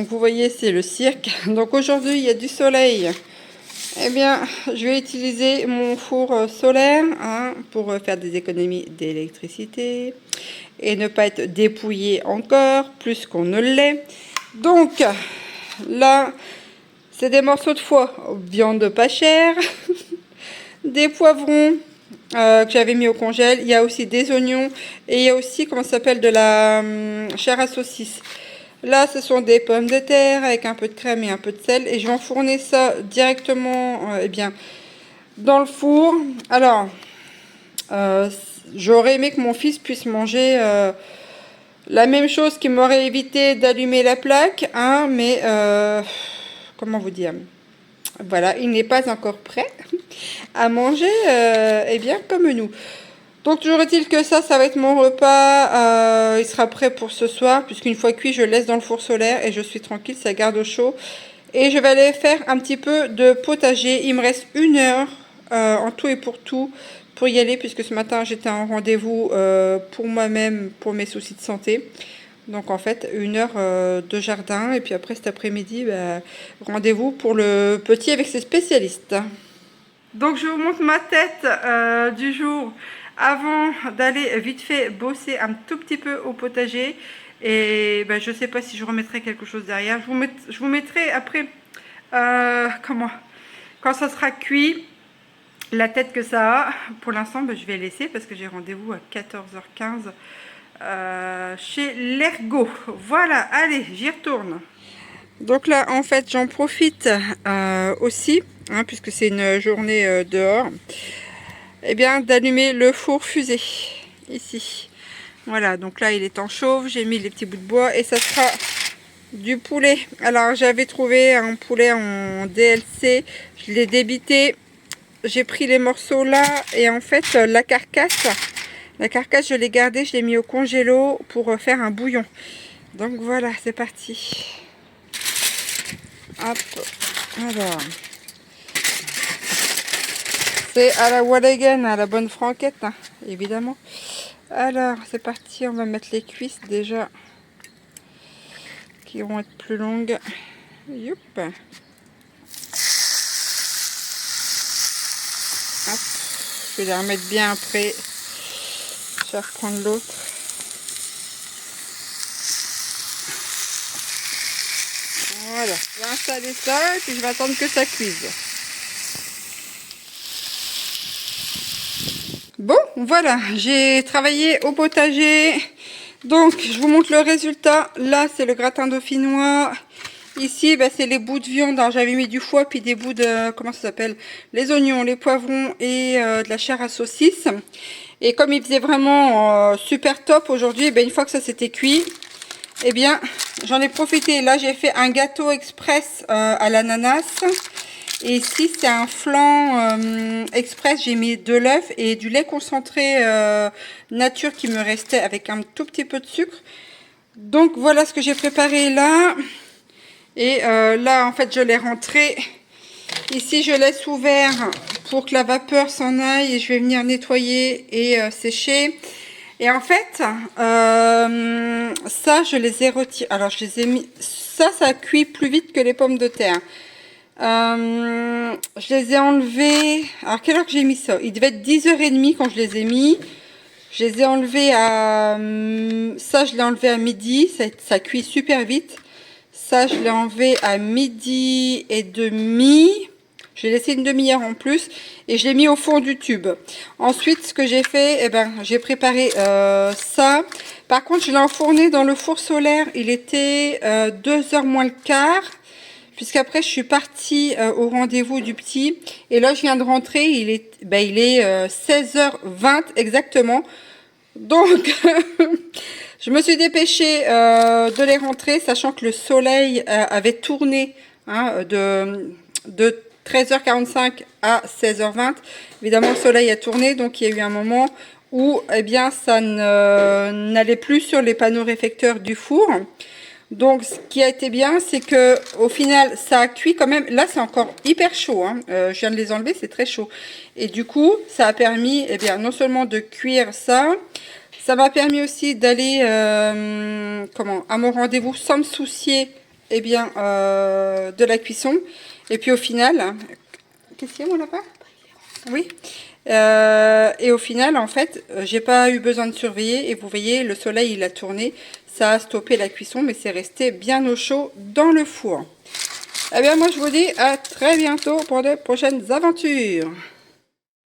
donc vous voyez, c'est le cirque. Donc aujourd'hui, il y a du soleil. Eh bien, je vais utiliser mon four solaire pour faire des économies d'électricité et ne pas être dépouillé encore plus qu'on ne l'est. Donc là, c'est des morceaux de foie, viande pas chère, des poivrons que j'avais mis au congèle. Il y a aussi des oignons et il y a aussi, comment ça s'appelle, de la chair à saucisse. Là, ce sont des pommes de terre avec un peu de crème et un peu de sel. Et je vais enfourner ça directement eh bien, dans le four. Alors, j'aurais aimé que mon fils puisse manger la même chose qui m'aurait évité d'allumer la plaque. Mais, comment vous dire? Voilà, il n'est pas encore prêt à manger eh bien, comme nous. Donc toujours est-il que ça va être mon repas, il sera prêt pour ce soir, puisqu'une fois cuit, je le laisse dans le four solaire et je suis tranquille, ça garde au chaud. Et je vais aller faire un petit peu de potager, il me reste 1 heure en tout et pour tout pour y aller, puisque ce matin j'étais en rendez-vous pour moi-même, pour mes soucis de santé. Donc en fait 1 heure de jardin, et puis après cet après-midi, rendez-vous pour le petit avec ses spécialistes. Donc je vous montre ma tête du jour avant d'aller vite fait bosser un tout petit peu au potager. Et je sais pas si je remettrai quelque chose derrière. Je vous mettrai après, quand ça sera cuit, la tête que ça a. Pour l'instant, je vais laisser parce que j'ai rendez-vous à 14h15 chez l'Ergot. Voilà, allez, j'y retourne. Donc là, en fait, j'en profite aussi, puisque c'est une journée dehors, eh bien, d'allumer le four fusée, ici. Voilà, donc là, il est en chauffe, j'ai mis les petits bouts de bois, et ça sera du poulet. Alors, j'avais trouvé un poulet en DLC, je l'ai débité, j'ai pris les morceaux là, et en fait, la carcasse, je l'ai gardée, je l'ai mis au congélo pour faire un bouillon. Donc voilà, c'est parti. Hop, alors, c'est à la Walligan, à la bonne franquette, évidemment. Alors, c'est parti, on va mettre les cuisses déjà, qui vont être plus longues. Youp. Hop. Je vais les remettre bien après. Je vais reprendre l'autre. Voilà, je vais installer ça et puis je vais attendre que ça cuise. Bon, voilà, j'ai travaillé au potager. Donc, je vous montre le résultat. Là, c'est le gratin dauphinois. Ici, c'est les bouts de viande. Alors, j'avais mis du foie, puis des bouts de, comment ça s'appelle? Les oignons, les poivrons et de la chair à saucisse. Et comme il faisait vraiment super top aujourd'hui, une fois que ça s'était cuit, eh bien, j'en ai profité. Là, j'ai fait un gâteau express à l'ananas. Et ici, c'est un flan express. J'ai mis de l'œuf et du lait concentré nature qui me restait avec un tout petit peu de sucre. Donc, voilà ce que j'ai préparé là. Et là, en fait, je l'ai rentré. Ici, je laisse ouvert pour que la vapeur s'en aille. Et je vais venir nettoyer et sécher. Et en fait, ça, je les ai retirés. Alors, je les ai mis... Ça cuit plus vite que les pommes de terre. Je les ai enlevés... Alors, quelle heure que j'ai mis ça? Il devait être 10h30 quand je les ai mis. Je les ai enlevés à... Ça, je l'ai enlevé à midi. Ça cuit super vite. Ça, je l'ai enlevé à 12h30. J'ai laissé une demi-heure en plus et je l'ai mis au fond du tube. Ensuite, ce que j'ai fait, j'ai préparé ça. Par contre, je l'ai enfourné dans le four solaire. Il était 2h moins le quart. Puisqu'après, je suis partie au rendez-vous du petit. Et là, je viens de rentrer. Il est 16h20 exactement. Donc, je me suis dépêchée de les rentrer, sachant que le soleil avait tourné de 13h45 à 16h20. Évidemment, le soleil a tourné, donc il y a eu un moment où ça n'allait plus sur les panneaux réflecteurs du four. Donc, ce qui a été bien, c'est que au final, ça a cuit quand même. Là, c'est encore hyper chaud. Je viens de les enlever, c'est très chaud. Et du coup, ça a permis, non seulement de cuire ça, ça m'a permis aussi d'aller, à mon rendez-vous sans me soucier eh bien, de la cuisson. Et puis au final, qu'est-ce qu'il y a mon lapin? Oui. Et au final, en fait, j'ai pas eu besoin de surveiller. Et vous voyez, le soleil, il a tourné. Ça a stoppé la cuisson, mais c'est resté bien au chaud dans le four. Eh bien, moi, je vous dis à très bientôt pour de prochaines aventures.